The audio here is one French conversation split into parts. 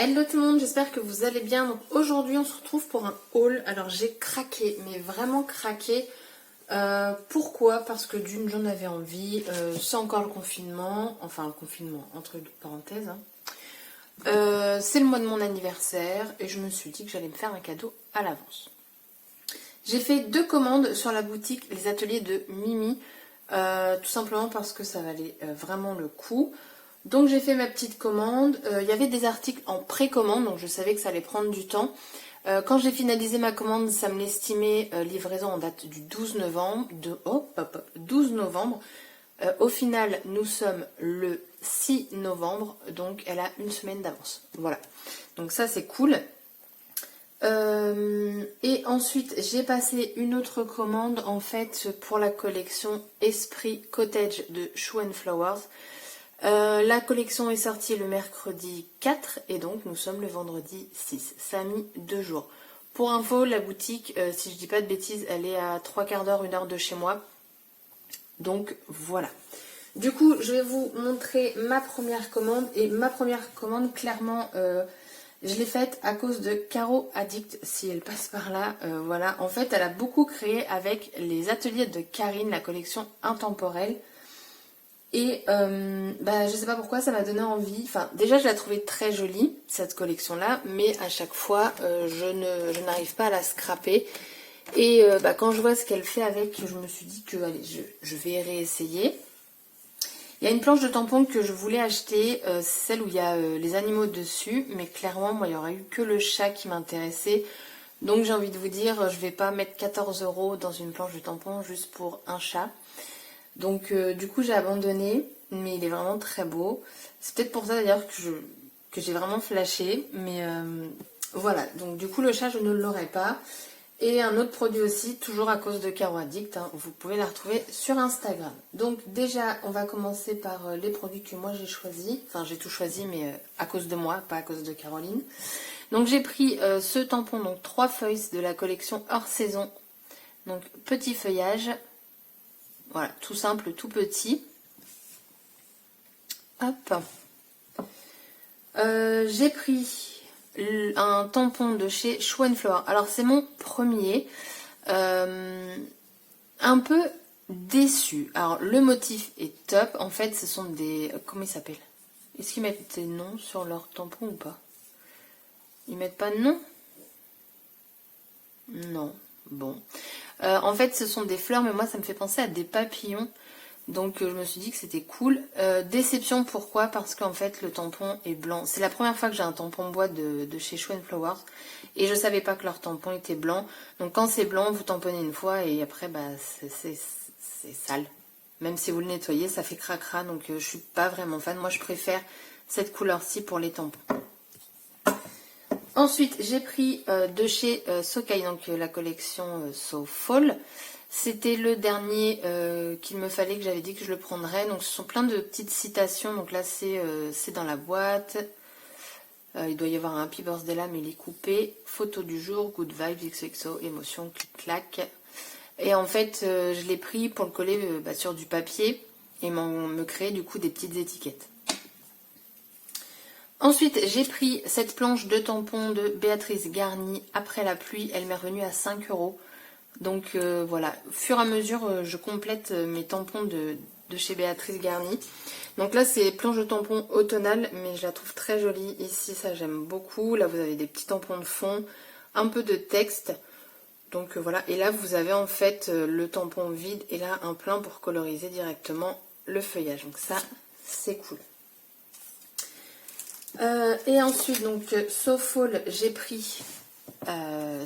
Hello tout le monde, j'espère que vous allez bien. Donc aujourd'hui on se retrouve pour un haul. Alors j'ai craqué, mais vraiment craqué. Pourquoi? Parce que d'une, j'en avais envie. C'est encore le confinement, enfin le confinement entre parenthèses. C'est le mois de mon anniversaire et je me suis dit que j'allais me faire un cadeau à l'avance. J'ai fait 2 commandes sur la boutique Les Ateliers de Mimi, tout simplement parce que ça valait vraiment le coup. Donc j'ai fait ma petite commande. Il y avait des articles en précommande, donc je savais que ça allait prendre du temps. Quand j'ai finalisé ma commande, ça me l'estimait livraison en date du 12 novembre. 12 novembre. Au final, nous sommes le 6 novembre, donc elle a une semaine d'avance. Voilà. Donc ça c'est cool. Et ensuite j'ai passé une autre commande en fait pour la collection Esprit Cottage de Shoe & Flowers. La collection est sortie le mercredi 4 et donc nous sommes le vendredi 6. Ça a mis 2 jours. Pour info, la boutique, si je dis pas de bêtises, elle est à 3/4 d'heure, 1 heure de chez moi. Donc voilà. Du coup, je vais vous montrer ma première commande. Et ma première commande, clairement, je l'ai faite à cause de Caro Addict, si elle passe par là. Voilà. En fait, elle a beaucoup créé avec les ateliers de Karine, la collection intemporelle. Et je sais pas pourquoi ça m'a donné envie. Enfin, déjà je la trouvais très jolie cette collection là, mais à chaque fois je n'arrive pas à la scraper. Et quand je vois ce qu'elle fait avec, je me suis dit que allez, je vais réessayer. Il y a une planche de tampons que je voulais acheter, c'est celle où il y a les animaux dessus, mais clairement moi il n'y aurait eu que le chat qui m'intéressait. Donc j'ai envie de vous dire, je vais pas mettre 14 € dans une planche de tampons juste pour un chat. Donc du coup j'ai abandonné, mais il est vraiment très beau. C'est peut-être pour ça d'ailleurs que j'ai vraiment flashé, mais voilà. Donc du coup le chat je ne l'aurai pas. Et un autre produit aussi, toujours à cause de Caro Addict, hein, vous pouvez la retrouver sur Instagram. Donc déjà on va commencer par les produits que moi j'ai choisis. Enfin j'ai tout choisi mais à cause de moi, pas à cause de Caroline. Donc j'ai pris ce tampon, donc 3 feuilles de la collection hors saison. Donc petit feuillage. Voilà, tout simple, tout petit. Hop. J'ai pris un tampon de chez Shoe & Flowers. Alors c'est mon premier. Un peu déçu. Alors le motif est top. En fait ce sont des... Comment ils s'appellent? Est-ce qu'ils mettent des noms sur leur tampon ou pas? Ils mettent pas de nom? Non. Bon. En fait ce sont des fleurs, mais moi ça me fait penser à des papillons. Donc je me suis dit que c'était cool. Déception, pourquoi? Parce qu'en fait le tampon est blanc. C'est la première fois que j'ai un tampon bois de chez Shoe & Flowers. Et je savais pas que leur tampon était blanc. Donc quand c'est blanc, vous tamponnez une fois et après c'est sale. Même si vous le nettoyez, ça fait cracra. Donc je suis pas vraiment fan. Moi je préfère cette couleur-ci pour les tampons. Ensuite j'ai pris de chez Sokai, donc la collection So Fall. C'était le dernier qu'il me fallait, que j'avais dit que je le prendrais. Donc ce sont plein de petites citations. Donc là c'est dans la boîte. Il doit y avoir un Happy Birthday là, mais il est coupé. Photo du jour, Good Vibes, XXO, émotion, clic-clac. Et en fait je l'ai pris pour le coller sur du papier et me créer du coup des petites étiquettes. Ensuite j'ai pris cette planche de tampons de Béatrice Garni après la pluie. Elle m'est revenue à 5 €. Donc voilà, au fur et à mesure, je complète mes tampons de chez Béatrice Garni. Donc là, c'est planche de tampons automnale, mais je la trouve très jolie. Ici, ça j'aime beaucoup. Là, vous avez des petits tampons de fond, un peu de texte. Donc voilà, et là, vous avez en fait le tampon vide et là, un plein pour coloriser directement le feuillage. Donc ça, c'est cool. Et ensuite, donc, So Fall, j'ai pris...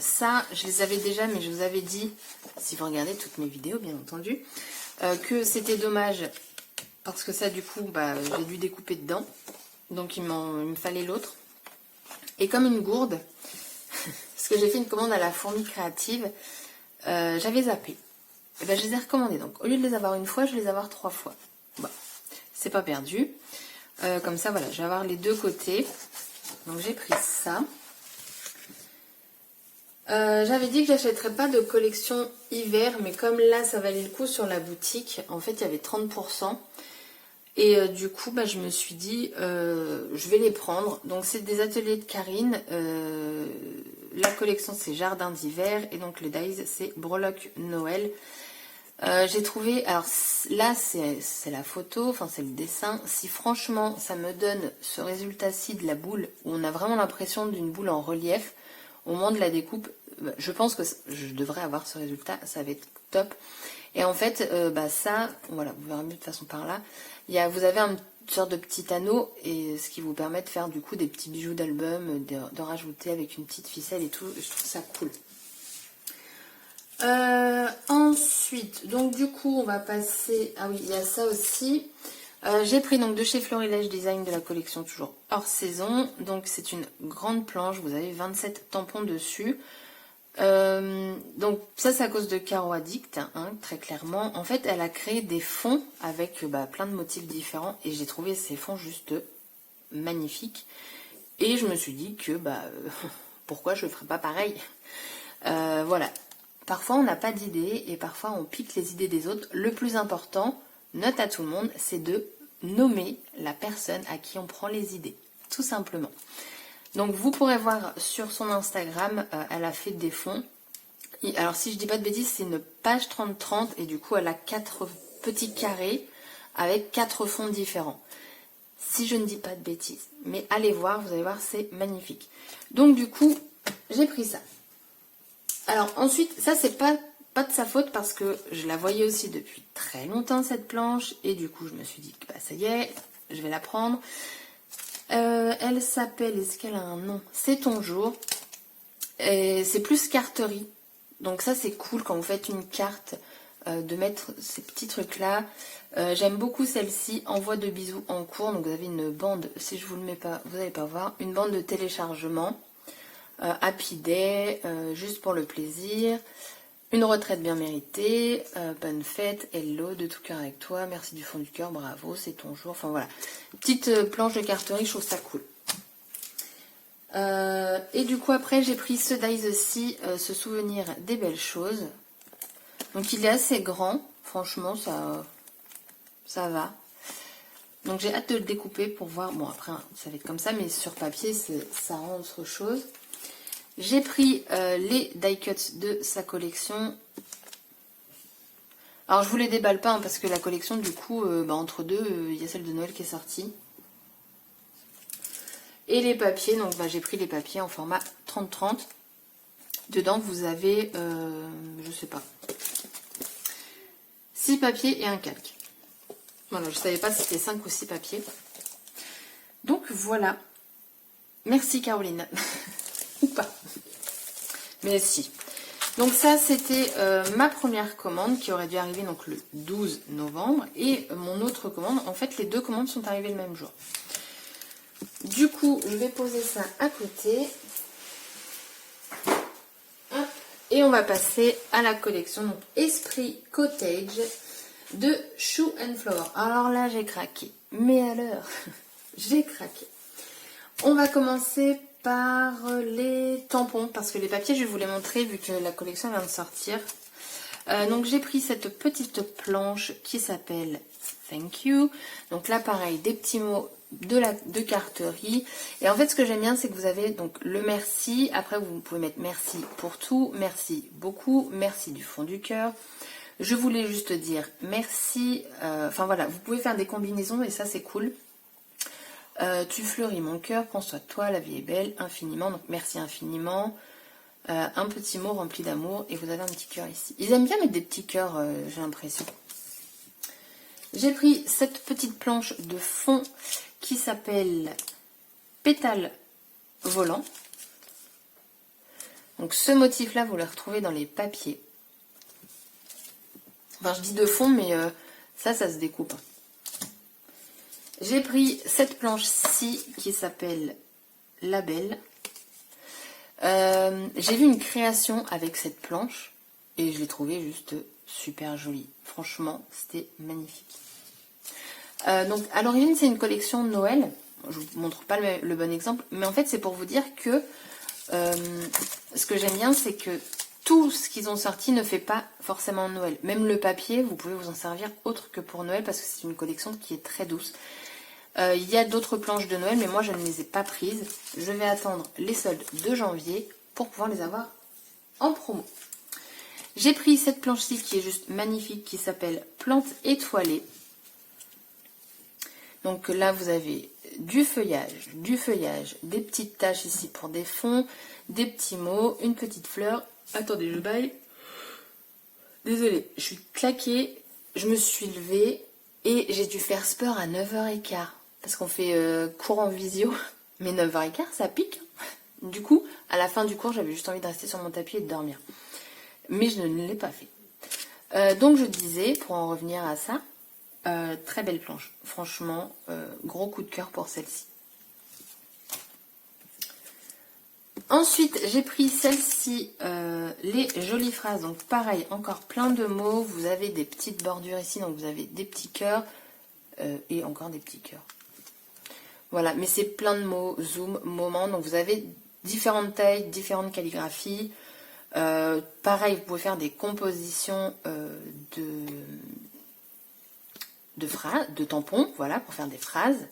ça, je les avais déjà, mais je vous avais dit, si vous regardez toutes mes vidéos, bien entendu, que c'était dommage, parce que ça, du coup, j'ai dû découper dedans. Donc, il me fallait l'autre. Et comme une gourde, parce que j'ai fait une commande à la Fourmi Créative, j'avais zappé. Et je les ai recommandés. Donc, au lieu de les avoir une fois, je vais les avoir 3 fois. Bon, c'est pas perdu. Comme ça, voilà, je vais avoir les deux côtés. Donc, j'ai pris ça. J'avais dit que j'achèterais pas de collection hiver, mais comme là ça valait le coup sur la boutique, en fait il y avait 30%. Et du coup, bah, je me suis dit, je vais les prendre. Donc, c'est des ateliers de Karine. La collection, c'est Jardin d'hiver. Et donc, le dies, c'est Breloque Noël. J'ai trouvé, alors là, c'est la photo, enfin, c'est le dessin. Si franchement, ça me donne ce résultat-ci de la boule, où on a vraiment l'impression d'une boule en relief, au moment de la découpe, je pense que je devrais avoir ce résultat. Ça va être top. Et en fait, bah ça, voilà, vous verrez mieux de toute façon par là. Vous avez une sorte de petit anneau, et ce qui vous permet de faire du coup des petits bijoux d'album, de rajouter avec une petite ficelle et tout. Je trouve ça cool. Ensuite, donc du coup, on va passer... Ah oui, il y a ça aussi. J'ai pris donc de chez Florilège Design de la collection toujours hors saison. Donc c'est une grande planche, vous avez 27 tampons dessus. Donc ça c'est à cause de Caro Addict, hein, très clairement. En fait elle a créé des fonds avec plein de motifs différents et j'ai trouvé ces fonds juste magnifiques. Et je me suis dit que pourquoi je ne ferais pas pareil. Voilà, parfois on n'a pas d'idées et parfois on pique les idées des autres. Le plus important, note à tout le monde, c'est de nommer la personne à qui on prend les idées, tout simplement. Donc vous pourrez voir sur son Instagram, elle a fait des fonds. Alors si je dis pas de bêtises, c'est une page 30-30 et du coup elle a 4 petits carrés avec 4 fonds différents. Si je ne dis pas de bêtises. Mais allez voir, vous allez voir, c'est magnifique. Donc du coup, j'ai pris ça. Alors ensuite, ça c'est pas de sa faute parce que je la voyais aussi depuis très longtemps cette planche. Et du coup je me suis dit que ça y est, je vais la prendre. Elle s'appelle, est-ce qu'elle a un nom? C'est ton jour. C'est plus carterie. Donc ça c'est cool quand vous faites une carte de mettre ces petits trucs là. J'aime beaucoup celle-ci, envoi de bisous en cours. Donc vous avez une bande, si je vous le mets pas, vous n'allez pas voir, une bande de téléchargement. Happy Day, juste pour le plaisir. Une retraite bien méritée, bonne fête, hello, de tout cœur avec toi, merci du fond du cœur, bravo, c'est ton jour. Enfin voilà, petite planche de carterie, je trouve ça cool. Et du coup après j'ai pris ce dies aussi, se souvenir des belles choses. Donc il est assez grand, franchement ça va. Donc j'ai hâte de le découper pour voir, bon après ça va être comme ça, mais sur papier ça rend autre chose. J'ai pris les die cuts de sa collection. Alors je vous les déballe pas parce que la collection du coup, entre deux, il y a celle de Noël qui est sortie. Et les papiers, donc j'ai pris les papiers en format 30-30. Dedans vous avez, je sais pas, 6 papiers et un calque. Voilà, je savais pas si c'était 5 ou 6 papiers. Donc voilà. Merci Caroline. Ou pas. Mais si. Donc ça c'était ma première commande qui aurait dû arriver donc le 12 novembre. Et mon autre commande, en fait les deux commandes sont arrivées le même jour. Du coup je vais poser ça à côté. Hop. Et on va passer à la collection donc Esprit Cottage de Shoe & Flower. Alors là j'ai craqué. Mais alors j'ai craqué. On va commencer par les tampons, parce que les papiers, je vais vous les montrer vu que la collection vient de sortir. Donc j'ai pris cette petite planche qui s'appelle Thank You. Donc là, pareil, des petits mots de carterie. Et en fait, ce que j'aime bien, c'est que vous avez donc le merci. Après, vous pouvez mettre merci pour tout, merci beaucoup, merci du fond du cœur. Je voulais juste dire merci. Enfin voilà, vous pouvez faire des combinaisons et ça, c'est cool. Tu fleuris mon cœur, prends soin de toi, la vie est belle, infiniment, donc merci infiniment. Un petit mot rempli d'amour et vous avez un petit cœur ici. Ils aiment bien mettre des petits cœurs, j'ai l'impression. J'ai pris cette petite planche de fond qui s'appelle Pétale volant. Donc ce motif-là, vous le retrouvez dans les papiers. Enfin, je dis de fond, mais ça se découpe. J'ai pris cette planche-ci qui s'appelle La Belle. J'ai vu une création avec cette planche et je l'ai trouvée juste super jolie. Franchement, c'était magnifique. Donc, à l'origine, c'est une collection de Noël. Je vous montre pas le bon exemple, mais en fait, c'est pour vous dire que ce que j'aime bien, c'est que tout ce qu'ils ont sorti ne fait pas forcément Noël. Même le papier, vous pouvez vous en servir autre que pour Noël parce que c'est une collection qui est très douce. Il y a d'autres planches de Noël, mais moi je ne les ai pas prises. Je vais attendre les soldes de janvier pour pouvoir les avoir en promo. J'ai pris cette planche-ci qui est juste magnifique, qui s'appelle Plantes étoilées. Donc là, vous avez du feuillage, des petites taches ici pour des fonds, des petits mots, une petite fleur. Attendez, je baille. Désolée, je suis claquée, je me suis levée et j'ai dû faire sport à 9h15. Parce qu'on fait cours en visio, mais 9h15, ça pique. Du coup, à la fin du cours, j'avais juste envie de rester sur mon tapis et de dormir. Mais je ne l'ai pas fait. Donc je disais, pour en revenir à ça, très belle planche. Franchement, gros coup de cœur pour celle-ci. Ensuite, j'ai pris celle-ci, les jolies phrases. Donc pareil, encore plein de mots. Vous avez des petites bordures ici, donc vous avez des petits cœurs et encore des petits cœurs. Voilà, mais c'est plein de mots, zoom, moment. Donc vous avez différentes tailles, différentes calligraphies. Pareil, vous pouvez faire des compositions de phrases, de tampons, voilà, pour faire des phrases.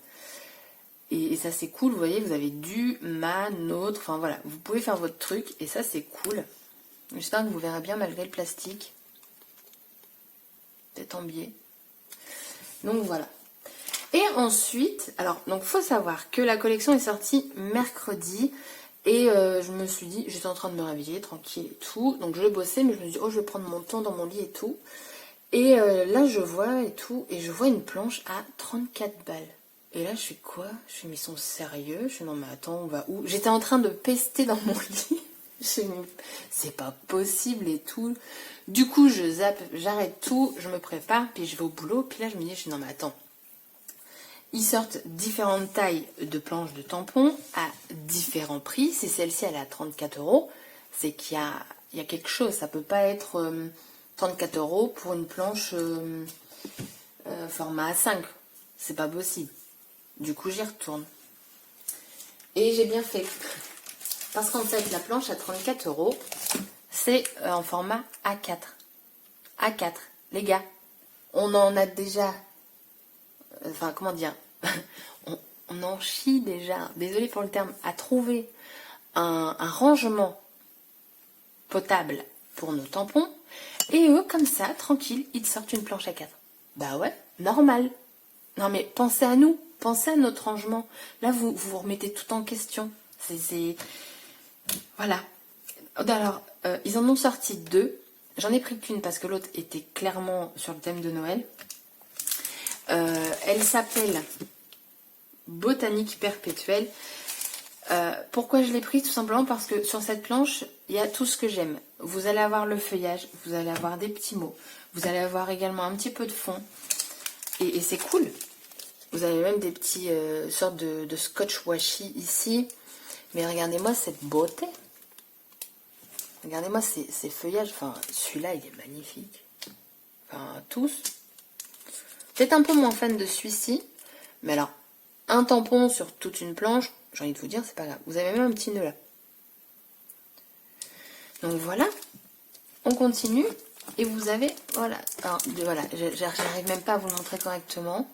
Et ça c'est cool, vous voyez, vous avez du, ma, notre, enfin voilà, vous pouvez faire votre truc et ça c'est cool. J'espère que vous verrez bien malgré le plastique. Peut-être en biais. Donc voilà. Et ensuite, alors, donc faut savoir que la collection est sortie mercredi. Et je me suis dit, j'étais en train de me réveiller, tranquille et tout. Donc je bossais, mais je me suis dit, oh, je vais prendre mon temps dans mon lit et tout. Et là, je vois et tout. Et je vois une planche à 34 balles. Et là, je suis quoi? Je suis, mais ils sont sérieux? Je suis, non, mais attends, on va où? J'étais en train de pester dans mon lit. Je suis, c'est pas possible et tout. Du coup, je zappe, j'arrête tout, je me prépare, puis je vais au boulot. Puis là, je me dis, je suis, non, mais attends. Ils sortent différentes tailles de planches de tampons à différents prix. Si celle-ci elle est à 34 €, c'est qu'il y a quelque chose. Ça ne peut pas être 34 € pour une planche format A5. C'est pas possible. Du coup, j'y retourne. Et j'ai bien fait. Parce qu'en fait, la planche à 34 €, c'est en format A4. A4. Les gars, on en a déjà... Enfin, comment dire, on en chie déjà, désolé pour le terme, à trouver un rangement potable pour nos tampons. Et eux, comme ça, tranquille, ils sortent une planche à 4. Bah ouais, normal. Non mais pensez à nous, pensez à notre rangement. Là, vous remettez tout en question. Voilà. Alors, ils en ont sorti 2. J'en ai pris qu'une parce que l'autre était clairement sur le thème de Noël. Elle s'appelle Botanique perpétuelle. Pourquoi je l'ai prise? Tout simplement parce que sur cette planche, il y a tout ce que j'aime. Vous allez avoir le feuillage, vous allez avoir des petits mots, vous allez avoir également un petit peu de fond. Et c'est cool. Vous avez même des petits sortes de scotch washi ici. Mais regardez-moi cette beauté. Regardez-moi ces feuillages. Enfin, celui-là, il est magnifique. Enfin, tous. Peut-être un peu moins fan de celui-ci. Mais alors, un tampon sur toute une planche, j'ai envie de vous dire, c'est pas grave. Vous avez même un petit nœud là. Donc voilà. On continue. Et vous avez, voilà. Alors, voilà, j'arrive même pas à vous le montrer correctement.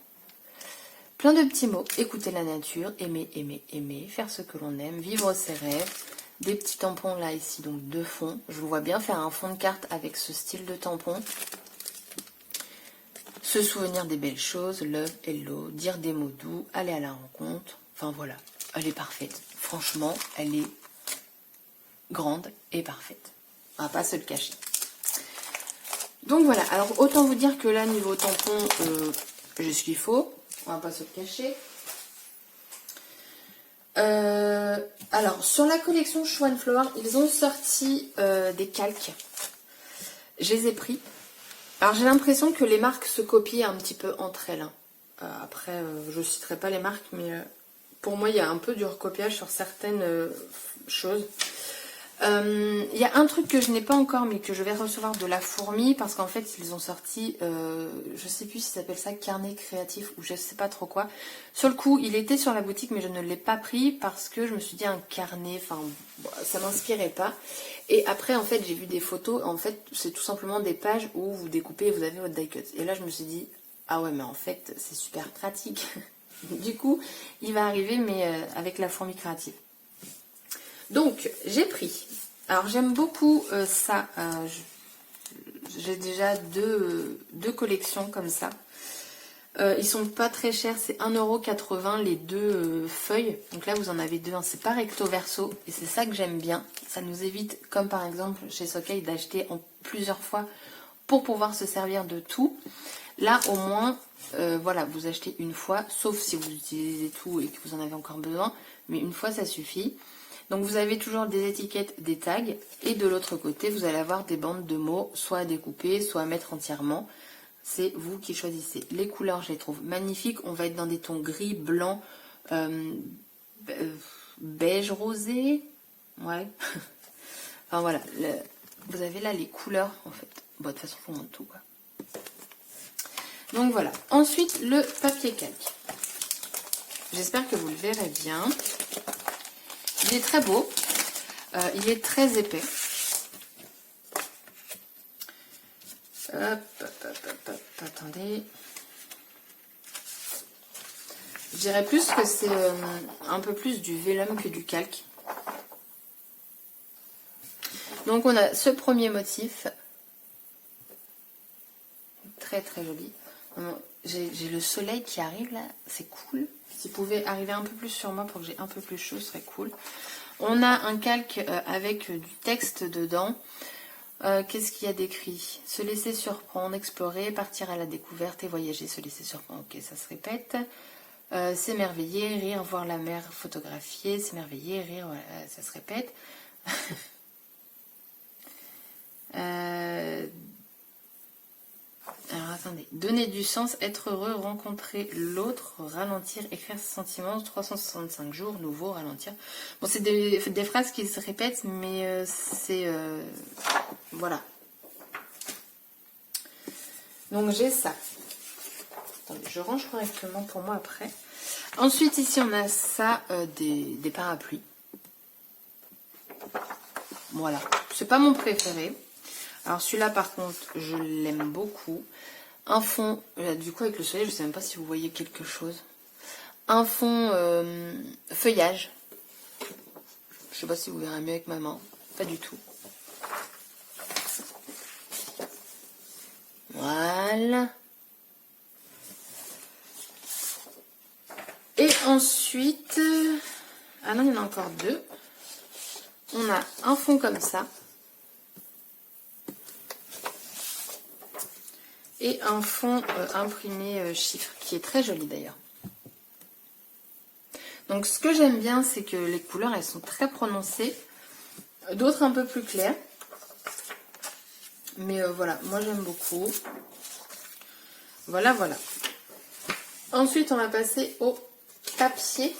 Plein de petits mots. Écouter la nature, aimer, aimer, aimer, faire ce que l'on aime, vivre ses rêves. Des petits tampons là, ici, donc de fond. Je vous vois bien faire un fond de carte avec ce style de tampon. Se souvenir des belles choses, love, hello, dire des mots doux, aller à la rencontre. Enfin voilà, elle est parfaite. Franchement, elle est grande et parfaite. On va pas se le cacher. Donc voilà, alors autant vous dire que là, niveau tampon, j'ai ce qu'il faut. On va pas se le cacher. Alors, sur la collection Schwan Flower, ils ont sorti des calques. Je les ai pris. Alors, j'ai l'impression que les marques se copient un petit peu entre elles. Après, je ne citerai pas les marques, mais pour moi, il y a un peu du recopiage sur certaines choses. Il y a un truc que je n'ai pas encore, mais que je vais recevoir de la fourmi, parce qu'en fait, ils ont sorti, je sais plus si ça s'appelle ça, carnet créatif, ou je sais pas trop quoi. Sur le coup, il était sur la boutique, mais je ne l'ai pas pris, parce que je me suis dit un carnet, enfin, ça m'inspirait pas. Et après, en fait, j'ai vu des photos. En fait, c'est tout simplement des pages où vous découpez et vous avez votre die cut. Et là, je me suis dit, ah ouais, mais en fait, c'est super pratique. Du coup, il va arriver, mais avec la fourmi créative. Donc, j'ai pris. Alors, j'aime beaucoup ça. J'ai déjà deux collections comme ça. Ils sont pas très chers, c'est 1,80€ les deux feuilles. Donc là, vous en avez deux. Hein. C'est pas recto verso. Et c'est ça que j'aime bien. Ça nous évite, comme par exemple chez Sokei, d'acheter en plusieurs fois pour pouvoir se servir de tout. Là, au moins, voilà, vous achetez une fois, sauf si vous utilisez tout et que vous en avez encore besoin. Mais une fois, ça suffit. Donc vous avez toujours des étiquettes, des tags. Et de l'autre côté, vous allez avoir des bandes de mots, soit à découper, soit à mettre entièrement. C'est vous qui choisissez. Les couleurs, je les trouve magnifiques. On va être dans des tons gris, blanc, beige rosé. Ouais. Enfin voilà. Vous avez là les couleurs en fait. Bon, de toute façon, il faut monter tout. Quoi. Donc voilà. Ensuite, le papier calque. J'espère que vous le verrez bien. Il est très beau. Il est très épais. Hop, attendez. Je dirais plus que c'est un peu plus du vélum que du calque. Donc on a ce premier motif. Très très joli. J'ai le soleil qui arrive là, c'est cool. S'il pouvait arriver un peu plus sur moi pour que j'ai un peu plus chaud, ce serait cool. On a un calque avec du texte dedans. Qu'est-ce qu'il y a d'écrit? Se laisser surprendre, explorer, partir à la découverte et voyager, se laisser surprendre. Ok, ça se répète. S'émerveiller, rire, voir la mer, photographier, s'émerveiller, rire, voilà, ça se répète. Alors attendez, donner du sens, être heureux, rencontrer l'autre, ralentir, écrire ses sentiments, 365 jours, nouveau, ralentir. Bon, c'est des phrases qui se répètent, mais c'est... voilà. Donc j'ai ça. Attendez, je range correctement pour moi après. Ensuite, ici, on a ça, des parapluies. Voilà. C'est pas mon préféré. Alors celui-là, par contre, je l'aime beaucoup. Un fond, du coup, avec le soleil, je sais même pas si vous voyez quelque chose. Un fond feuillage. Je sais pas si vous verrez mieux avec ma main. Pas du tout. Voilà. Et ensuite... Ah non, il y en a encore deux. On a un fond comme ça. Et un fond imprimé chiffre, qui est très joli d'ailleurs. Donc ce que j'aime bien, c'est que les couleurs, elles sont très prononcées. D'autres un peu plus claires. Mais voilà, moi j'aime beaucoup. Voilà, voilà. Ensuite, on va passer au papier.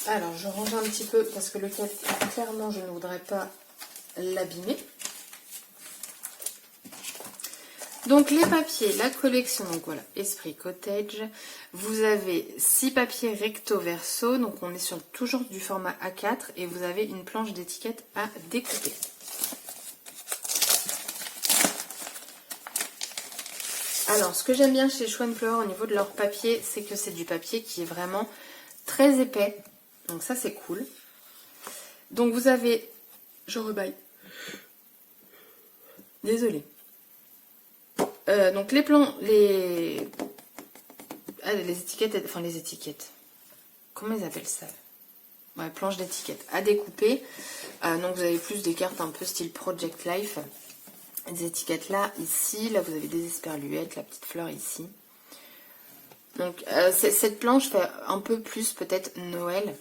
Alors, je range un petit peu parce que le calque, clairement, je ne voudrais pas l'abîmer. Donc les papiers, la collection, donc voilà, Esprit Cottage. Vous avez 6 papiers recto verso, donc on est sur toujours du format A4 et vous avez une planche d'étiquette à découper. Alors ce que j'aime bien chez Schwan Flower au niveau de leur papier, c'est que c'est du papier qui est vraiment très épais. Donc ça c'est cool. Donc vous avez, je rebaille. Désolée. Donc les plans, les étiquettes, enfin les étiquettes, comment ils appellent ça? Ouais, planche d'étiquettes à découper. Donc vous avez plus des cartes un peu style Project Life. Des étiquettes là, ici, là vous avez des esperluettes, la petite fleur ici. Donc cette planche fait un peu plus peut-être Noël.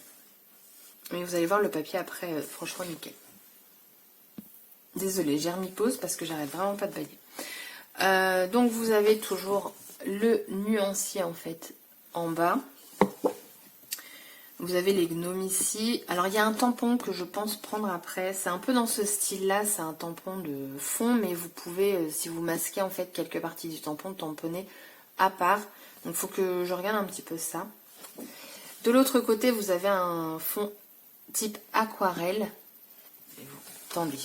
Mais vous allez voir le papier après, franchement nickel. Désolée, j'ai remis pause parce que j'arrête vraiment pas de bailler. Donc vous avez toujours le nuancier en fait en bas. Vous avez les gnomes ici. Alors il y a un tampon que je pense prendre après. C'est un peu dans ce style là, c'est un tampon de fond, mais vous pouvez, si vous masquez en fait quelques parties du tampon, tamponner à part. Donc il faut que je regarde un petit peu ça. De l'autre côté, vous avez un fond type aquarelle. Attendez.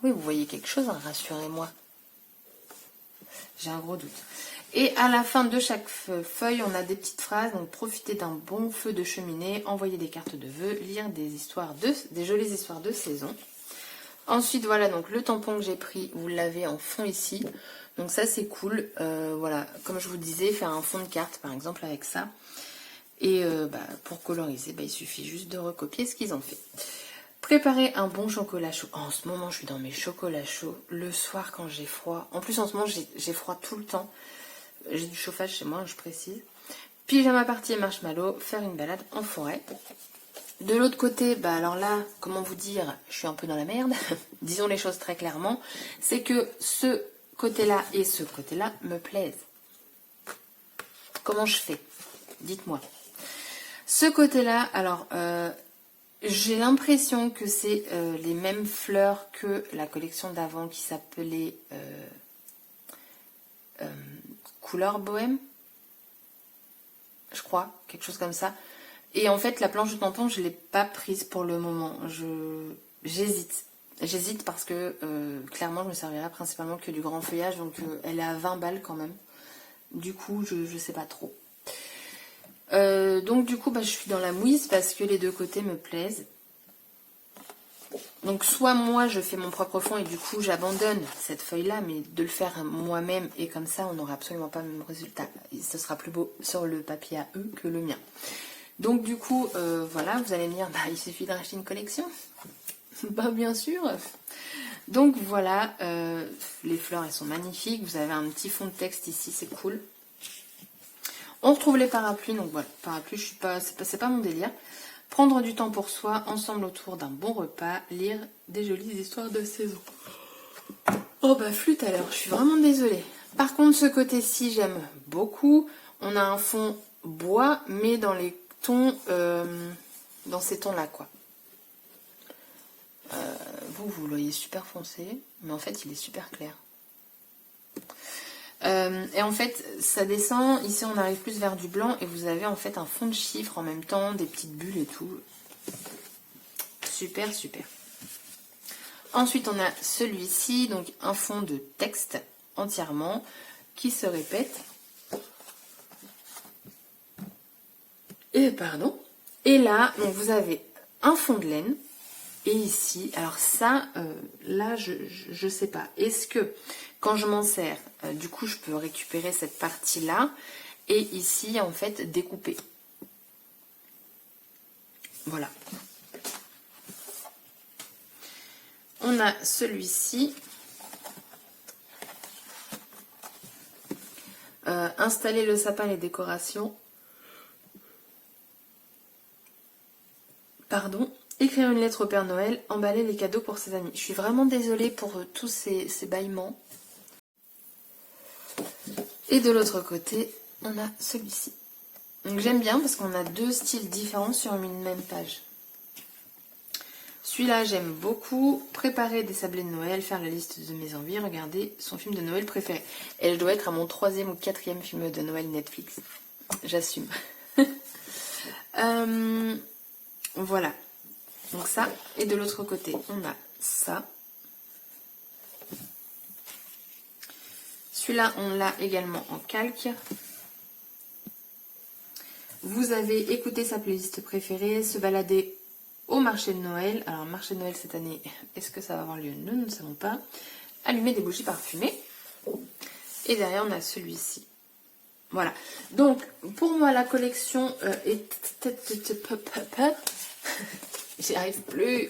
Oui, vous voyez quelque chose, hein, rassurez-moi. J'ai un gros doute. Et à la fin de chaque feuille, on a des petites phrases. Donc, profitez d'un bon feu de cheminée, envoyer des cartes de vœux, lire des jolies histoires de saison. Ensuite, voilà, donc le tampon que j'ai pris, vous l'avez en fond ici. Donc ça, c'est cool. Voilà, comme je vous disais, faire un fond de carte, par exemple, avec ça. Et pour coloriser, il suffit juste de recopier ce qu'ils ont fait. Préparer un bon chocolat chaud. En ce moment, je suis dans mes chocolats chauds. Le soir, quand j'ai froid. En plus, en ce moment, j'ai froid tout le temps. J'ai du chauffage chez moi, je précise. Pyjama party et marshmallow. Faire une balade en forêt. De l'autre côté, alors là, comment vous dire, je suis un peu dans la merde. Disons les choses très clairement. C'est que ce côté-là et ce côté-là me plaisent. Comment je fais? Dites-moi. Ce côté-là, alors, j'ai l'impression que c'est les mêmes fleurs que la collection d'avant qui s'appelait Couleur Bohème. Je crois, quelque chose comme ça. Et en fait, la planche de tampon, je ne l'ai pas prise pour le moment. J'hésite. J'hésite parce que, clairement, je me servirai principalement que du grand feuillage. Donc, elle est à 20 balles quand même. Du coup, je ne sais pas trop. Donc, du coup, je suis dans la mouise parce que les deux côtés me plaisent. Donc, soit moi, je fais mon propre fond et du coup, j'abandonne cette feuille-là. Mais de le faire moi-même et comme ça, on n'aura absolument pas le même résultat. Et ce sera plus beau sur le papier à eux que le mien. Donc du coup, voilà, vous allez me dire, il suffit d'acheter une collection. Bien sûr. Donc voilà, les fleurs, elles sont magnifiques. Vous avez un petit fond de texte ici, c'est cool. On retrouve les parapluies, donc voilà, parapluie, c'est pas mon délire. Prendre du temps pour soi, ensemble autour d'un bon repas, lire des jolies histoires de saison. Oh flûte alors, je suis vraiment désolée. Par contre, ce côté-ci, j'aime beaucoup. On a un fond bois, mais dans les tons, dans ces tons-là, quoi. Vous le voyez super foncé, mais en fait, il est super clair. Et en fait, ça descend. Ici, on arrive plus vers du blanc et vous avez en fait un fond de chiffres en même temps, des petites bulles et tout. Super, super. Ensuite, on a celui-ci, donc un fond de texte entièrement qui se répète. Et pardon. Et là, donc vous avez un fond de laine. Et ici, alors ça, là, je sais pas. Est-ce que quand je m'en sers, du coup, je peux récupérer cette partie-là et ici, en fait, découper. Voilà. On a celui-ci. Installer le sapin et les décorations. Pardon. Écrire une lettre au Père Noël, emballer les cadeaux pour ses amis. Je suis vraiment désolée pour tous ces bâillements. Et de l'autre côté, on a celui-ci. Donc j'aime bien parce qu'on a deux styles différents sur une même page. Celui-là, j'aime beaucoup. Préparer des sablés de Noël, faire la liste de mes envies, regarder son film de Noël préféré. Elle doit être à mon 3e ou 4e film de Noël Netflix. J'assume. Voilà. Donc ça, et de l'autre côté, on a ça. Celui-là, on l'a également en calque. Vous avez écouté sa playlist préférée, se balader au marché de Noël. Alors, marché de Noël cette année, est-ce que ça va avoir lieu? Nous ne savons pas. Allumer des bougies parfumées. Et derrière, on a celui-ci. Voilà. Donc, pour moi, la collection j'y arrive plus.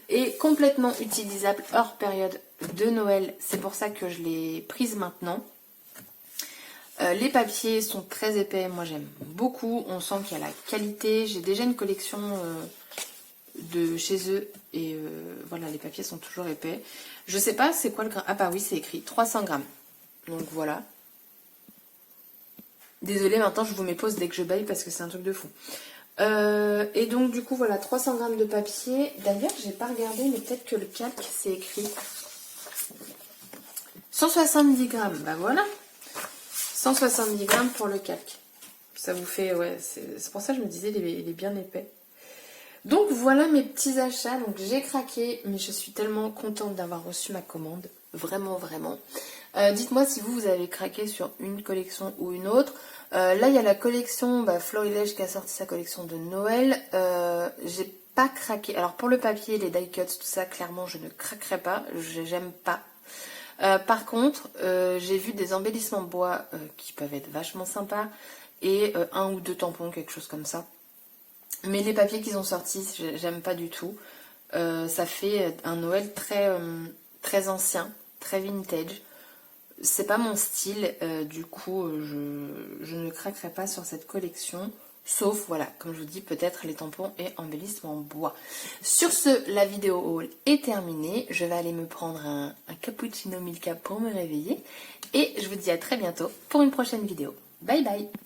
Est complètement utilisable hors période de Noël. C'est pour ça que je l'ai prise maintenant. Les papiers sont très épais. Moi, j'aime beaucoup. On sent qu'il y a la qualité. J'ai déjà une collection de chez eux. Et voilà, les papiers sont toujours épais. Je sais pas c'est quoi le gramme. Ah bah oui, c'est écrit 300 grammes. Donc voilà. Désolée, maintenant je vous mets pause dès que je baille parce que c'est un truc de fou. Et donc du coup voilà 300 grammes de papier. D'ailleurs j'ai pas regardé mais peut-être que le calque c'est écrit 170 grammes. Bah voilà 170 grammes pour le calque. Ça vous fait ouais c'est pour ça que je me disais il est bien épais. Donc voilà mes petits achats, donc j'ai craqué, mais je suis tellement contente d'avoir reçu ma commande, vraiment vraiment. Dites-moi si vous avez craqué sur une collection ou une autre. Là il y a la collection Florilège qui a sorti sa collection de Noël. J'ai pas craqué, alors pour le papier, les die cuts, tout ça, clairement je ne craquerai pas, j'aime pas. Par contre, j'ai vu des embellissements bois qui peuvent être vachement sympas et un ou deux tampons, quelque chose comme ça. Mais les papiers qu'ils ont sortis, j'aime pas du tout. Ça fait un Noël très ancien, très vintage. C'est pas mon style, du coup je ne craquerai pas sur cette collection. Sauf, voilà, comme je vous dis, peut-être les tampons et embellissements bois. Sur ce, la vidéo haul est terminée. Je vais aller me prendre un cappuccino Milka pour me réveiller. Et je vous dis à très bientôt pour une prochaine vidéo. Bye bye!